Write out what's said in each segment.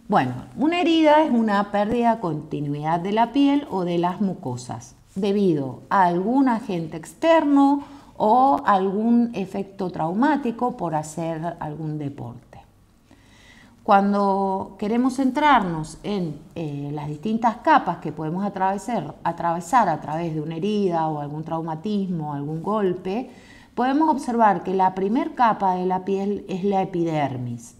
Bueno, una herida es una pérdida de continuidad de la piel o de las mucosas debido a algún agente externo o algún efecto traumático por hacer algún deporte. Cuando queremos centrarnos en las distintas capas que podemos atravesar a través de una herida o algún traumatismo, algún golpe, podemos observar que la primera capa de la piel es la epidermis.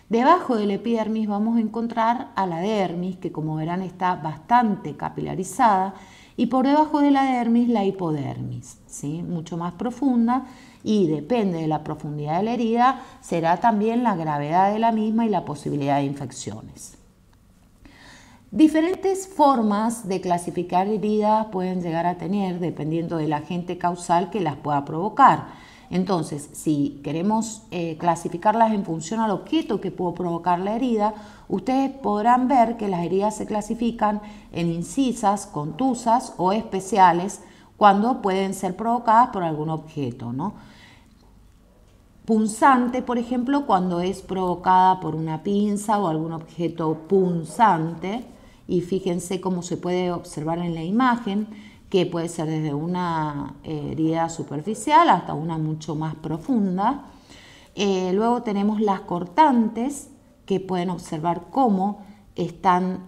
Debajo de la epidermis vamos a encontrar a la dermis, que como verán está bastante capilarizada, y por debajo de la dermis la hipodermis, ¿sí? Mucho más profunda, y depende de la profundidad de la herida, será también la gravedad de la misma y la posibilidad de infecciones. Diferentes formas de clasificar heridas pueden llegar a tener dependiendo del agente causal que las pueda provocar. Entonces, si queremos clasificarlas en función al objeto que pudo provocar la herida, ustedes podrán ver que las heridas se clasifican en incisas, contusas o especiales cuando pueden ser provocadas por algún objeto, ¿no? Punzante, por ejemplo, cuando es provocada por una pinza o algún objeto punzante, y fíjense cómo se puede observar en la imagen, que puede ser desde una herida superficial hasta una mucho más profunda. Luego tenemos las cortantes, que pueden observar cómo están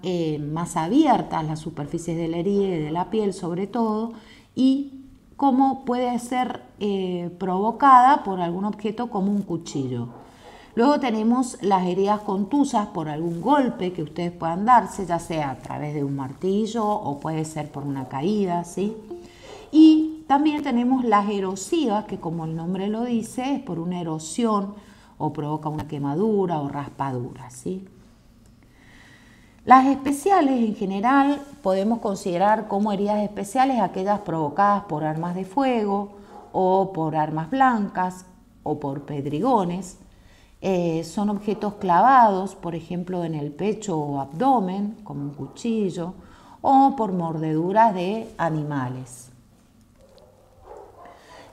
más abiertas las superficies de la herida y de la piel sobre todo, y cómo puede ser provocada por algún objeto como un cuchillo. Luego tenemos las heridas contusas por algún golpe que ustedes puedan darse, ya sea a través de un martillo o puede ser por una caída, ¿sí? Y también tenemos las erosivas, que como el nombre lo dice, es por una erosión o provoca una quemadura o raspadura, ¿sí? Las especiales en general podemos considerar como heridas especiales aquellas provocadas por armas de fuego o por armas blancas o por pedrigones. Son objetos clavados, por ejemplo, en el pecho o abdomen, como un cuchillo, o por mordeduras de animales.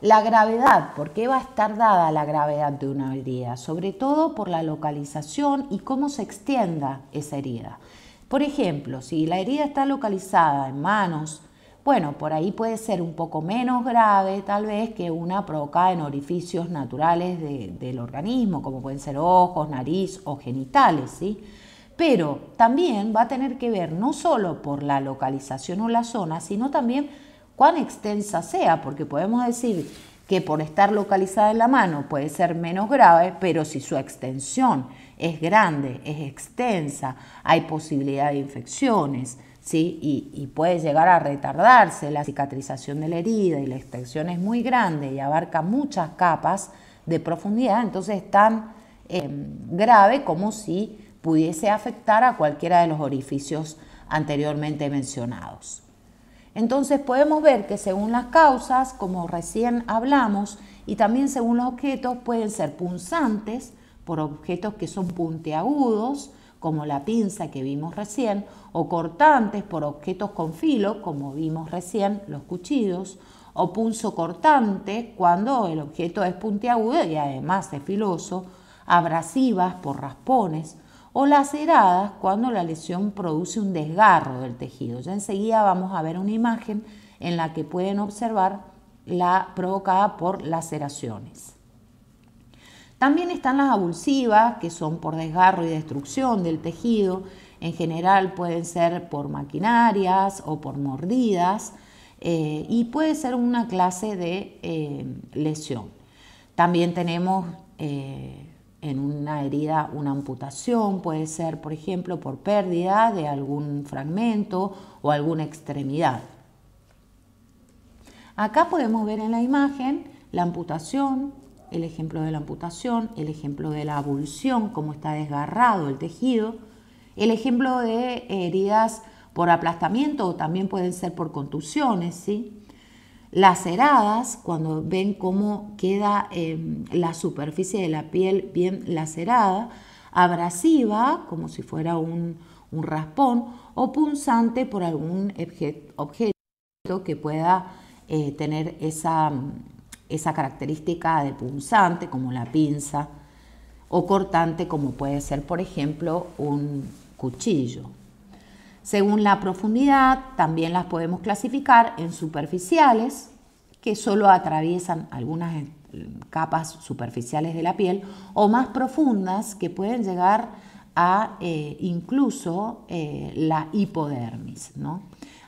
La gravedad, ¿por qué va a estar dada la gravedad de una herida? Sobre todo por la localización y cómo se extienda esa herida. Por ejemplo, si la herida está localizada en manos, bueno, por ahí puede ser un poco menos grave tal vez que una provocada en orificios naturales del organismo, como pueden ser ojos, nariz o genitales, ¿sí? Pero también va a tener que ver no solo por la localización o la zona, sino también cuán extensa sea, porque podemos decir que por estar localizada en la mano puede ser menos grave, pero si su extensión es grande, es extensa, hay posibilidad de infecciones, ¿sí? Y puede llegar a retardarse la cicatrización de la herida y la extensión es muy grande y abarca muchas capas de profundidad, entonces es tan grave como si pudiese afectar a cualquiera de los orificios anteriormente mencionados. Entonces podemos ver que según las causas, como recién hablamos, y también según los objetos, pueden ser punzantes por objetos que son puntiagudos, como la pinza que vimos recién, o cortantes por objetos con filo, como vimos recién, los cuchillos, o punzocortante cuando el objeto es puntiagudo y además es filoso, abrasivas por raspones, o laceradas cuando la lesión produce un desgarro del tejido. Ya enseguida vamos a ver una imagen en la que pueden observar la provocada por laceraciones. También están las abulsivas, que son por desgarro y destrucción del tejido. En general pueden ser por maquinarias o por mordidas y puede ser una clase de lesión. También tenemos en una herida una amputación, puede ser por ejemplo por pérdida de algún fragmento o alguna extremidad. Acá podemos ver en la imagen la amputación, el ejemplo de la amputación, el ejemplo de la abulsión, cómo está desgarrado el tejido, el ejemplo de heridas por aplastamiento o también pueden ser por contusiones, ¿sí? Laceradas, cuando ven cómo queda la superficie de la piel bien lacerada, abrasiva, como si fuera un raspón, o punzante por algún objeto que pueda tener esa característica de punzante, como la pinza, o cortante, como puede ser, por ejemplo, un cuchillo. Según la profundidad, también las podemos clasificar en superficiales, que solo atraviesan algunas capas superficiales de la piel, o más profundas, que pueden llegar a incluso la hipodermis, ¿no?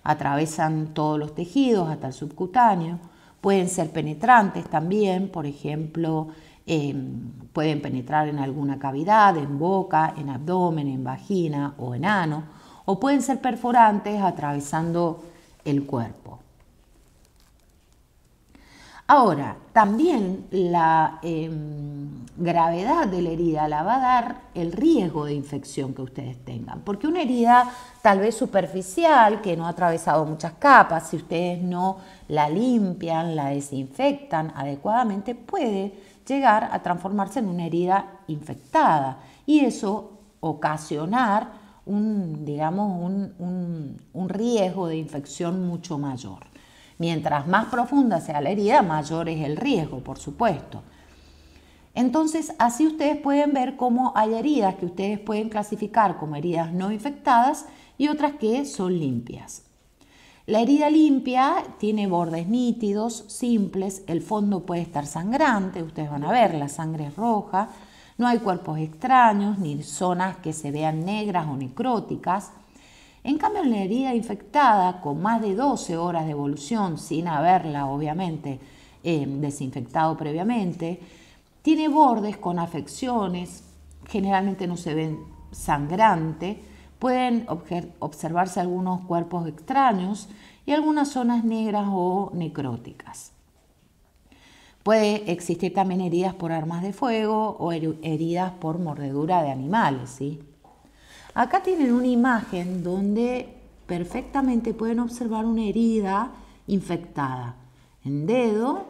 Atraviesan todos los tejidos hasta el subcutáneo. Pueden ser penetrantes también, por ejemplo, pueden penetrar en alguna cavidad, en boca, en abdomen, en vagina o en ano, o pueden ser perforantes atravesando el cuerpo. Ahora, también la gravedad de la herida la va a dar el riesgo de infección que ustedes tengan, porque una herida tal vez superficial, que no ha atravesado muchas capas, si ustedes no la limpian, la desinfectan adecuadamente, puede llegar a transformarse en una herida infectada y eso ocasionar un riesgo de infección mucho mayor. Mientras más profunda sea la herida, mayor es el riesgo, por supuesto. Entonces, así ustedes pueden ver cómo hay heridas que ustedes pueden clasificar como heridas no infectadas y otras que son limpias. La herida limpia tiene bordes nítidos, simples, el fondo puede estar sangrante, ustedes van a ver, la sangre es roja, no hay cuerpos extraños ni zonas que se vean negras o necróticas. En cambio, en la herida infectada con más de 12 horas de evolución, sin haberla obviamente desinfectado previamente, tiene bordes con afecciones, generalmente no se ven sangrante, pueden observarse algunos cuerpos extraños y algunas zonas negras o necróticas. Puede existir también heridas por armas de fuego o heridas por mordedura de animales, ¿sí? Acá tienen una imagen donde perfectamente pueden observar una herida infectada en dedo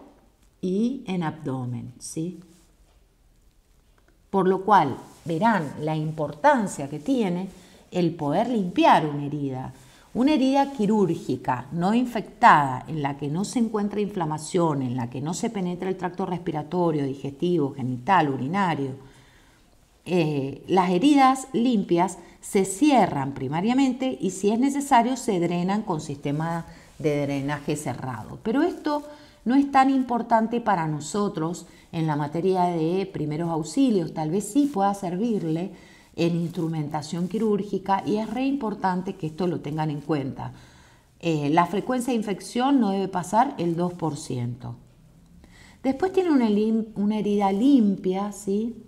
y en abdomen, ¿sí? Por lo cual verán la importancia que tiene el poder limpiar una herida quirúrgica no infectada, en la que no se encuentra inflamación, en la que no se penetra el tracto respiratorio, digestivo, genital, urinario. Las heridas limpias se cierran primariamente y si es necesario se drenan con sistema de drenaje cerrado. Pero esto no es tan importante para nosotros en la materia de primeros auxilios, tal vez sí pueda servirle en instrumentación quirúrgica y es re importante que esto lo tengan en cuenta. La frecuencia de infección no debe pasar el 2%. Después tiene una herida limpia, ¿sí?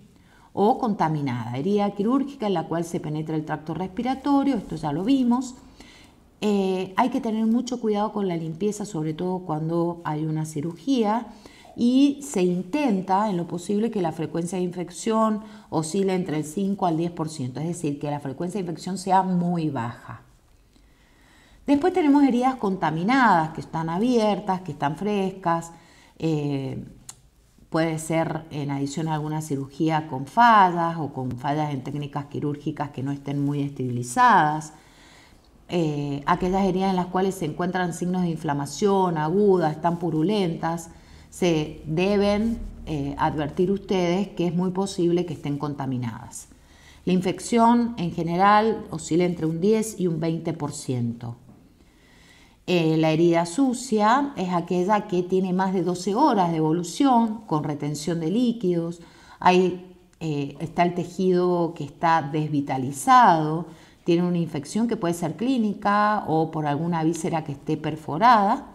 O contaminada, herida quirúrgica en la cual se penetra el tracto respiratorio, esto ya lo vimos. Hay que tener mucho cuidado con la limpieza, sobre todo cuando hay una cirugía, y se intenta en lo posible que la frecuencia de infección oscile entre el 5 al 10%, es decir, que la frecuencia de infección sea muy baja. Después tenemos heridas contaminadas, que están abiertas, que están frescas, puede ser en adición a alguna cirugía con fallas o con fallas en técnicas quirúrgicas que no estén muy esterilizadas. Aquellas heridas en las cuales se encuentran signos de inflamación aguda, están purulentas, se deben advertir ustedes que es muy posible que estén contaminadas. La infección en general oscila entre un 10 y un 20%. La herida sucia es aquella que tiene más de 12 horas de evolución con retención de líquidos. Ahí está el tejido que está desvitalizado, tiene una infección que puede ser clínica o por alguna víscera que esté perforada.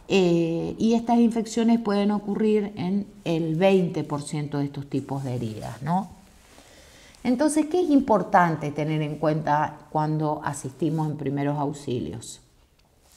Y estas infecciones pueden ocurrir en el 20% de estos tipos de heridas, ¿no? Entonces, ¿qué es importante tener en cuenta cuando asistimos en primeros auxilios?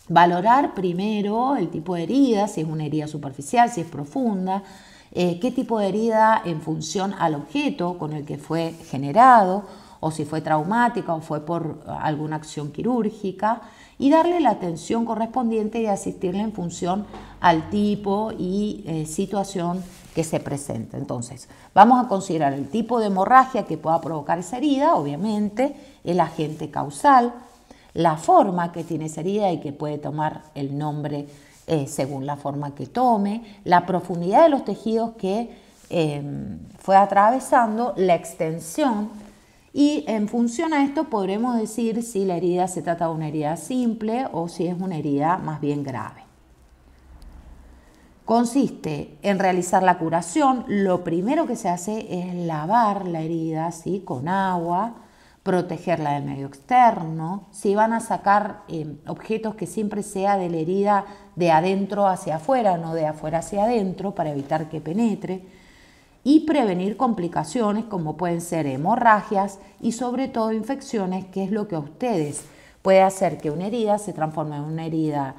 Valorar primero el tipo de herida, si es una herida superficial, si es profunda, qué tipo de herida en función al objeto con el que fue generado, o si fue traumática o fue por alguna acción quirúrgica, y darle la atención correspondiente y asistirle en función al tipo y situación que se presenta. Entonces, vamos a considerar el tipo de hemorragia que pueda provocar esa herida, obviamente, el agente causal, la forma que tiene esa herida y que puede tomar el nombre según la forma que tome, la profundidad de los tejidos que fue atravesando, la extensión Y en función a esto podremos decir si la herida se trata de una herida simple o si es una herida más bien grave. Consiste en realizar la curación. Lo primero que se hace es lavar la herida, ¿sí?, con agua, protegerla del medio externo. Si van a sacar objetos, que siempre sea de la herida de adentro hacia afuera, no de afuera hacia adentro, para evitar que penetre. Y prevenir complicaciones como pueden ser hemorragias y sobre todo infecciones, que es lo que a ustedes puede hacer que una herida se transforme en una herida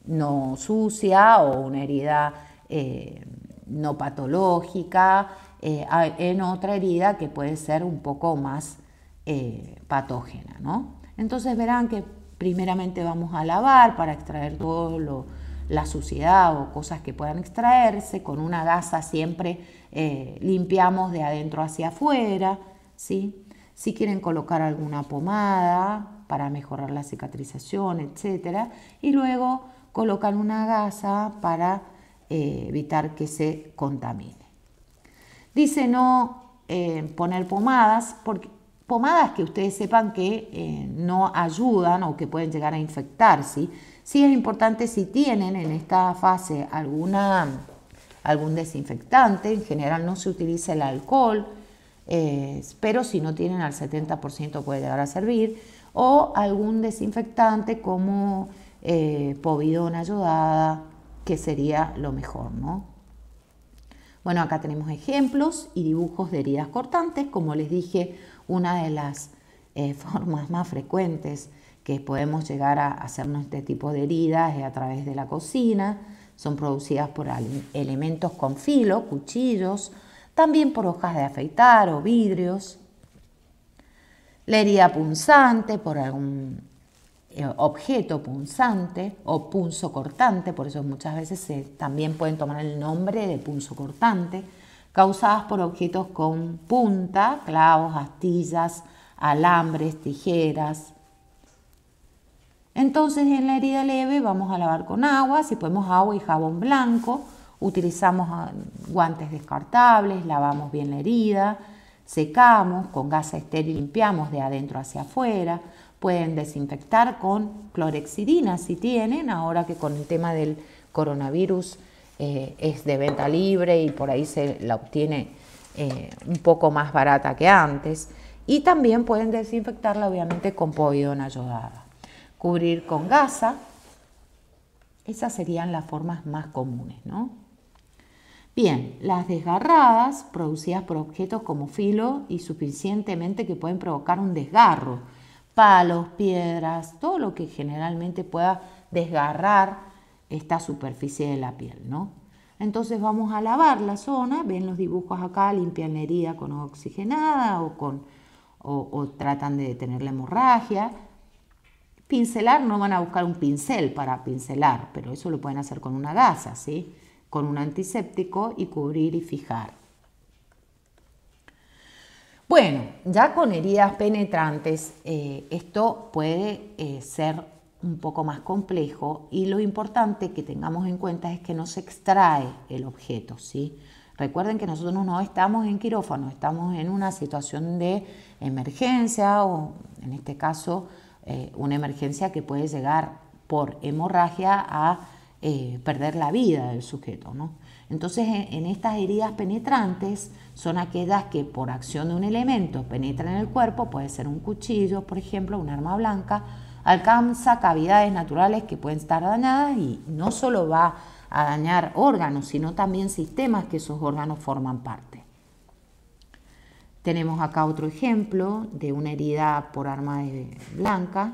no sucia o una herida no patológica, en otra herida que puede ser un poco más patógena, ¿no? Entonces verán que primeramente vamos a lavar para extraer todo la suciedad o cosas que puedan extraerse. Con una gasa siempre limpiamos de adentro hacia afuera, ¿sí? Si quieren colocar alguna pomada para mejorar la cicatrización, etc. Y luego colocan una gasa para evitar que se contamine. Dice no poner pomadas, porque pomadas que ustedes sepan que no ayudan o que pueden llegar a infectar, ¿sí? Sí es importante, si tienen en esta fase algún desinfectante. En general no se utiliza el alcohol, pero si no tienen, al 70% puede llegar a servir, o algún desinfectante como povidona yodada, que sería lo mejor, ¿no? Bueno, acá tenemos ejemplos y dibujos de heridas cortantes. Como les dije, una de las formas más frecuentes que podemos llegar a hacernos este tipo de heridas es a través de la cocina. Son producidas por elementos con filo, cuchillos, también por hojas de afeitar o vidrios. La herida punzante por algún objeto punzante o punzocortante, por eso muchas veces también pueden tomar el nombre de punzocortante, causadas por objetos con punta, clavos, astillas, alambres, tijeras. Entonces, en la herida leve vamos a lavar con agua, si podemos agua y jabón blanco. Utilizamos guantes descartables, lavamos bien la herida, secamos con gasa estéril, limpiamos de adentro hacia afuera. Pueden desinfectar con clorhexidina si tienen, ahora que con el tema del coronavirus es de venta libre y por ahí se la obtiene un poco más barata que antes. Y también pueden desinfectarla obviamente con povidona yodada. Cubrir con gasa. Esas serían las formas más comunes, ¿no? Bien, las desgarradas producidas por objetos como filo y suficientemente que pueden provocar un desgarro. Palos, piedras, todo lo que generalmente pueda desgarrar esta superficie de la piel, ¿no? Entonces vamos a lavar la zona. Ven los dibujos acá, limpian la herida con agua oxigenada o tratan de detener la hemorragia. Pincelar, no van a buscar un pincel para pincelar, pero eso lo pueden hacer con una gasa, ¿sí? Con un antiséptico y cubrir y fijar. Bueno, ya con heridas penetrantes, esto puede ser un poco más complejo y lo importante que tengamos en cuenta es que no se extrae el objeto, ¿sí? Recuerden que nosotros no estamos en quirófano, estamos en una situación de emergencia o en este caso una emergencia que puede llegar por hemorragia a perder la vida del sujeto, ¿no? Entonces, en estas heridas penetrantes son aquellas que por acción de un elemento penetran en el cuerpo, puede ser un cuchillo, por ejemplo, un arma blanca, alcanza cavidades naturales que pueden estar dañadas y no solo va a dañar órganos, sino también sistemas que esos órganos forman parte. Tenemos acá otro ejemplo de una herida por arma blanca.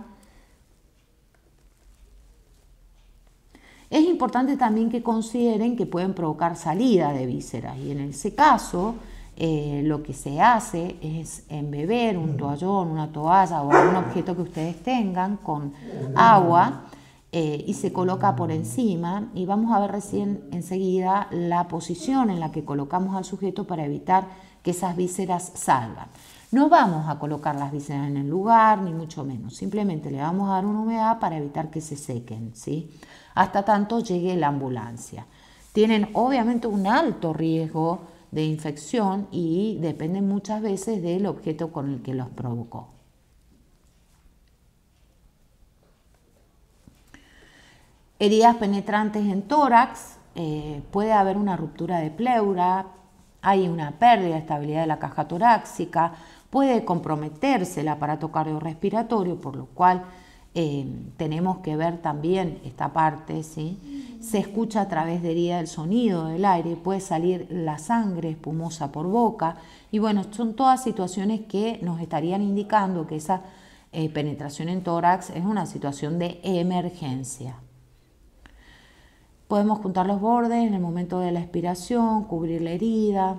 Es importante también que consideren que pueden provocar salida de vísceras y en ese caso lo que se hace es embeber un toallón, una toalla o algún objeto que ustedes tengan con agua y se coloca por encima y vamos a ver recién enseguida la posición en la que colocamos al sujeto para evitar que esas vísceras salgan. No vamos a colocar las vísceras en el lugar, ni mucho menos, simplemente le vamos a dar una humedad para evitar que se sequen, ¿sí? Hasta tanto llegue la ambulancia. Tienen obviamente un alto riesgo de infección y dependen muchas veces del objeto con el que los provocó. Heridas penetrantes en tórax, puede haber una ruptura de pleura, hay una pérdida de estabilidad de la caja torácica, puede comprometerse el aparato cardiorrespiratorio, por lo cual tenemos que ver también esta parte, ¿sí? Se escucha a través de herida el sonido del aire, puede salir la sangre espumosa por boca y bueno, son todas situaciones que nos estarían indicando que esa penetración en tórax es una situación de emergencia. Podemos juntar los bordes en el momento de la expiración, cubrir la herida.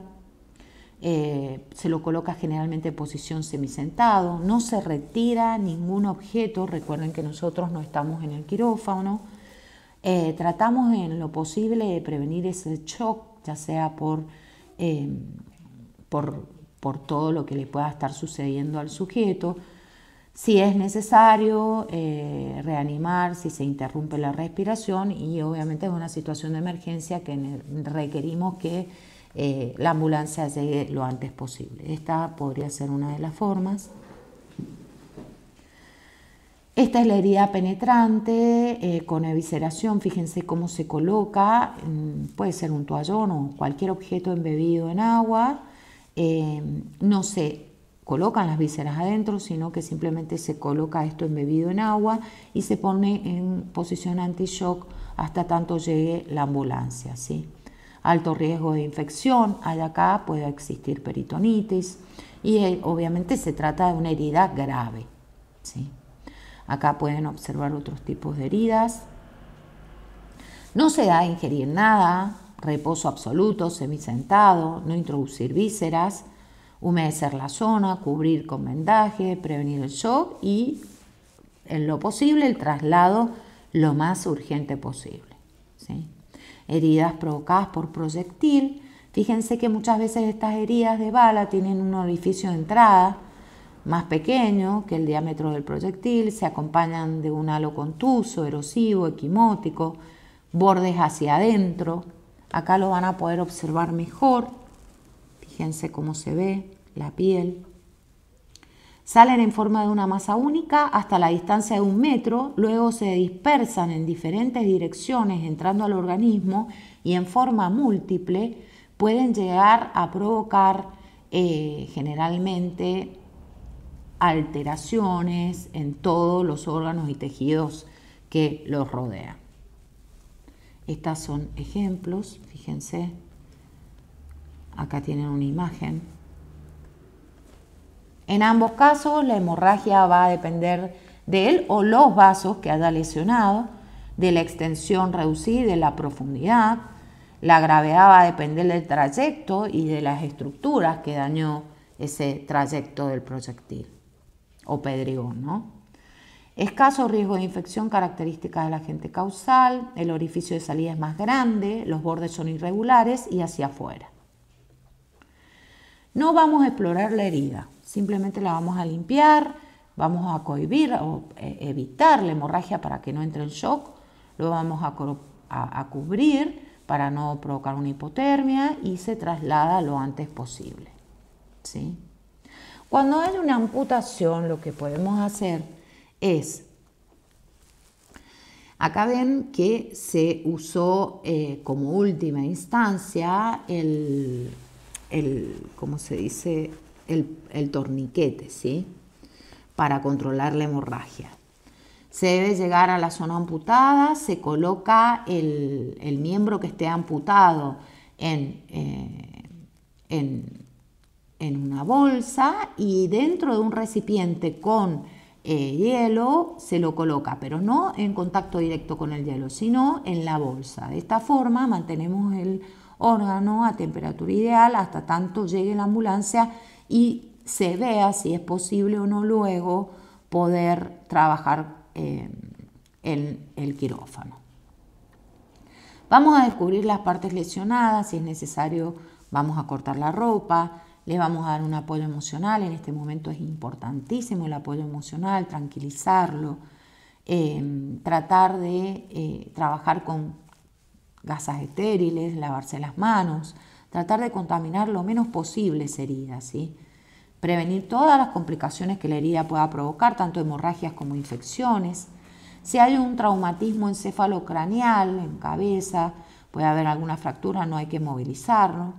Se lo coloca generalmente en posición semisentado. No se retira ningún objeto. Recuerden que nosotros no estamos en el quirófano. Tratamos en lo posible de prevenir ese shock, ya sea por todo lo que le pueda estar sucediendo al sujeto. Si es necesario reanimar, si se interrumpe la respiración y obviamente es una situación de emergencia que requerimos que la ambulancia llegue lo antes posible. Esta podría ser una de las formas. Esta es la herida penetrante con evisceración. Fíjense cómo se coloca. Puede ser un toallón o cualquier objeto embebido en agua. No se colocan las vísceras adentro, sino que simplemente se coloca esto embebido en agua y se pone en posición anti-shock hasta tanto llegue la ambulancia, ¿sí? Alto riesgo de infección, hay acá, puede existir peritonitis y obviamente se trata de una herida grave, ¿sí? Acá pueden observar otros tipos de heridas. No se da a ingerir nada, reposo absoluto, semisentado, no introducir vísceras, humedecer la zona, cubrir con vendaje, prevenir el shock y, en lo posible, el traslado lo más urgente posible, ¿sí? Heridas provocadas por proyectil. Fíjense que muchas veces estas heridas de bala tienen un orificio de entrada más pequeño que el diámetro del proyectil, se acompañan de un halo contuso, erosivo, equimótico, bordes hacia adentro. Acá lo van a poder observar mejor. Fíjense cómo se ve la piel. Salen en forma de una masa única hasta la distancia de 1 metro, luego se dispersan en diferentes direcciones entrando al organismo y en forma múltiple pueden llegar a provocar generalmente alteraciones en todos los órganos y tejidos que los rodean. Estas son ejemplos, fíjense. Acá tienen una imagen. En ambos casos, la hemorragia va a depender de él o los vasos que haya lesionado, de la extensión reducida y de la profundidad. La gravedad va a depender del trayecto y de las estructuras que dañó ese trayecto del proyectil o pedregón, ¿no? Escaso riesgo de infección, característica del agente causal. El orificio de salida es más grande, los bordes son irregulares y hacia afuera. No vamos a explorar la herida, simplemente la vamos a limpiar, vamos a cohibir o evitar la hemorragia para que no entre en shock, lo vamos a cubrir para no provocar una hipotermia y se traslada lo antes posible, ¿sí? Cuando hay una amputación, lo que podemos hacer es, acá ven que se usó como última instancia ¿cómo se dice? El torniquete, ¿sí? Para controlar la hemorragia. Se debe llegar a la zona amputada, se coloca el miembro que esté amputado en una bolsa y dentro de un recipiente con hielo se lo coloca, pero no en contacto directo con el hielo, sino en la bolsa. De esta forma mantenemos el órgano a temperatura ideal hasta tanto llegue la ambulancia y se vea si es posible o no luego poder trabajar en el quirófano. Vamos a descubrir las partes lesionadas, si es necesario vamos a cortar la ropa, le vamos a dar un apoyo emocional, en este momento es importantísimo el apoyo emocional, tranquilizarlo, tratar de trabajar con gasas estériles, lavarse las manos, tratar de contaminar lo menos posible esa herida, ¿sí? Prevenir todas las complicaciones que la herida pueda provocar, tanto hemorragias como infecciones. Si hay un traumatismo encefalocraneal en cabeza, puede haber alguna fractura, no hay que movilizarlo.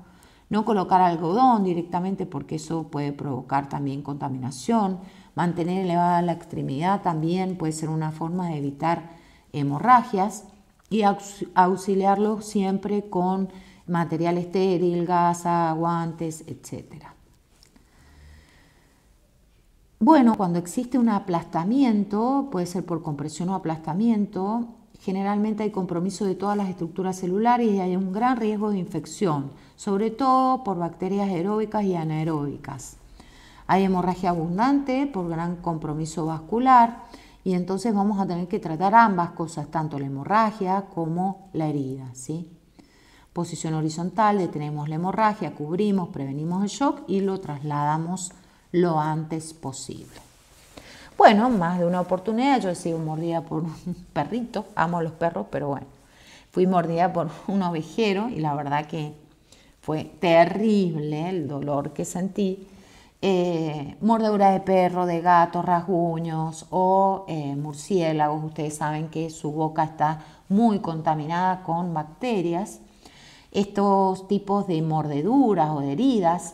No colocar algodón directamente porque eso puede provocar también contaminación. Mantener elevada la extremidad también puede ser una forma de evitar hemorragias y auxiliarlo siempre con material estéril, gasa, guantes, etc. Bueno, cuando existe un aplastamiento, puede ser por compresión o aplastamiento, generalmente hay compromiso de todas las estructuras celulares y hay un gran riesgo de infección, sobre todo por bacterias aeróbicas y anaeróbicas. Hay hemorragia abundante por gran compromiso vascular y entonces vamos a tener que tratar ambas cosas, tanto la hemorragia como la herida, ¿sí? Posición horizontal, detenemos la hemorragia, cubrimos, prevenimos el shock y lo trasladamos lo antes posible. Bueno, más de una oportunidad, yo he sido mordida por un perrito, amo los perros, pero bueno, fui mordida por un ovejero y la verdad que fue terrible el dolor que sentí. Mordedura de perro, de gato, rasguños o murciélagos. Ustedes saben que su boca está muy contaminada con bacterias. Estos tipos de mordeduras o de heridas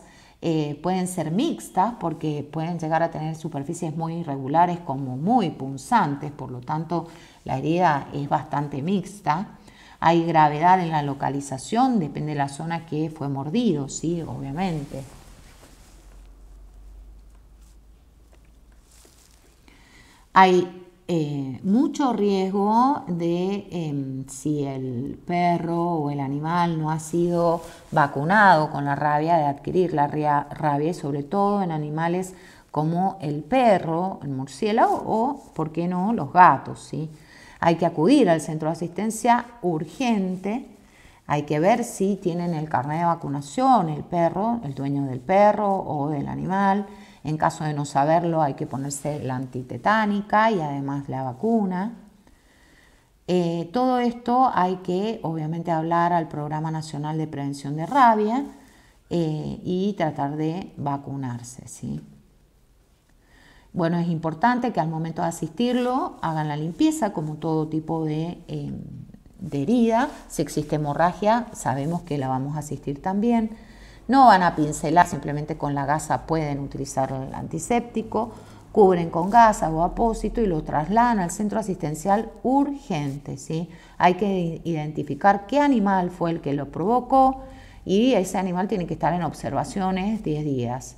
pueden ser mixtas porque pueden llegar a tener superficies muy irregulares como muy punzantes, por lo tanto la herida es bastante mixta. Hay gravedad en la localización, depende de la zona que fue mordido, ¿sí? Obviamente. Hay mucho riesgo de si el perro o el animal no ha sido vacunado con la rabia, de adquirir la rabia, y sobre todo en animales como el perro, el murciélago o, ¿por qué no?, los gatos, ¿sí? Hay que acudir al centro de asistencia urgente, hay que ver si tienen el carnet de vacunación, el perro, el dueño del perro o del animal. En caso de no saberlo, hay que ponerse la antitetánica y además la vacuna. Todo esto hay que, obviamente, hablar al Programa Nacional de Prevención de Rabia y tratar de vacunarse, ¿sí? Bueno, es importante que al momento de asistirlo hagan la limpieza como todo tipo de herida. Si existe hemorragia, sabemos que la vamos a asistir también. No van a pincelar, simplemente con la gasa pueden utilizar el antiséptico, cubren con gasa o apósito y lo trasladan al centro asistencial urgente, ¿sí? Hay que identificar qué animal fue el que lo provocó y ese animal tiene que estar en observaciones 10 días.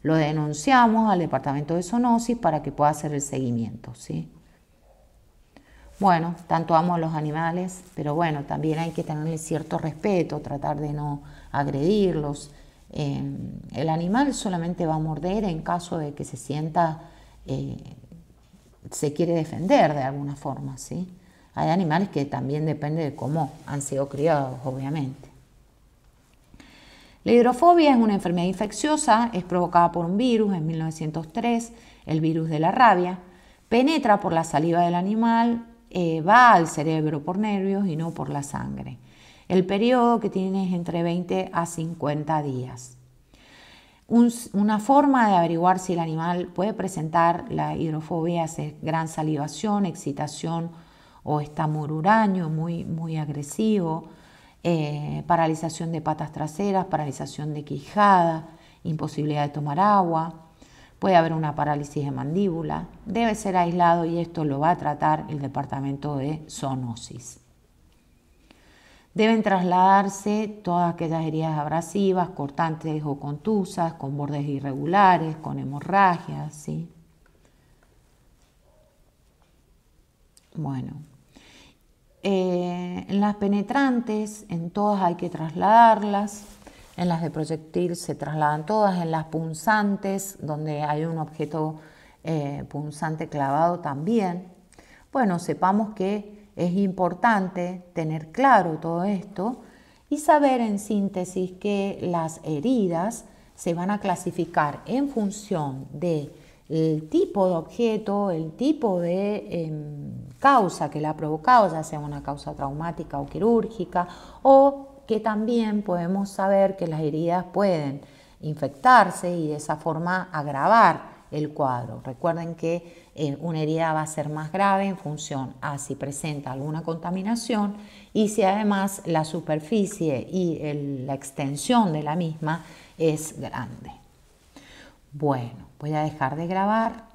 Lo denunciamos al departamento de zoonosis para que pueda hacer el seguimiento, ¿sí? Bueno, tanto amo a los animales, pero bueno, también hay que tenerle cierto respeto, tratar de no agredirlos. El animal solamente va a morder en caso de que se sienta, se quiere defender de alguna forma, ¿sí? Hay animales que también depende de cómo han sido criados, obviamente. La hidrofobia es una enfermedad infecciosa, es provocada por un virus en 1903, el virus de la rabia, penetra por la saliva del animal, va al cerebro por nervios y no por la sangre. El periodo que tiene es entre 20 a 50 días. Una forma de averiguar si el animal puede presentar la hidrofobia es gran salivación, excitación o está muy huraño, muy agresivo, paralización de patas traseras, paralización de quijada, imposibilidad de tomar agua. Puede haber una parálisis de mandíbula, debe ser aislado y esto lo va a tratar el departamento de zoonosis. Deben trasladarse todas aquellas heridas abrasivas, cortantes o contusas, con bordes irregulares, con hemorragias, ¿sí? Bueno, en las penetrantes, en todas hay que trasladarlas. En las de proyectil se trasladan todas, en las punzantes, donde hay un objeto punzante clavado también. Bueno, sepamos que es importante tener claro todo esto y saber en síntesis que las heridas se van a clasificar en función del tipo de objeto, el tipo de causa que la ha provocado, ya sea una causa traumática o quirúrgica, o que también podemos saber que las heridas pueden infectarse y de esa forma agravar el cuadro. Recuerden que una herida va a ser más grave en función a si presenta alguna contaminación y si además la superficie y la extensión de la misma es grande. Bueno, voy a dejar de grabar.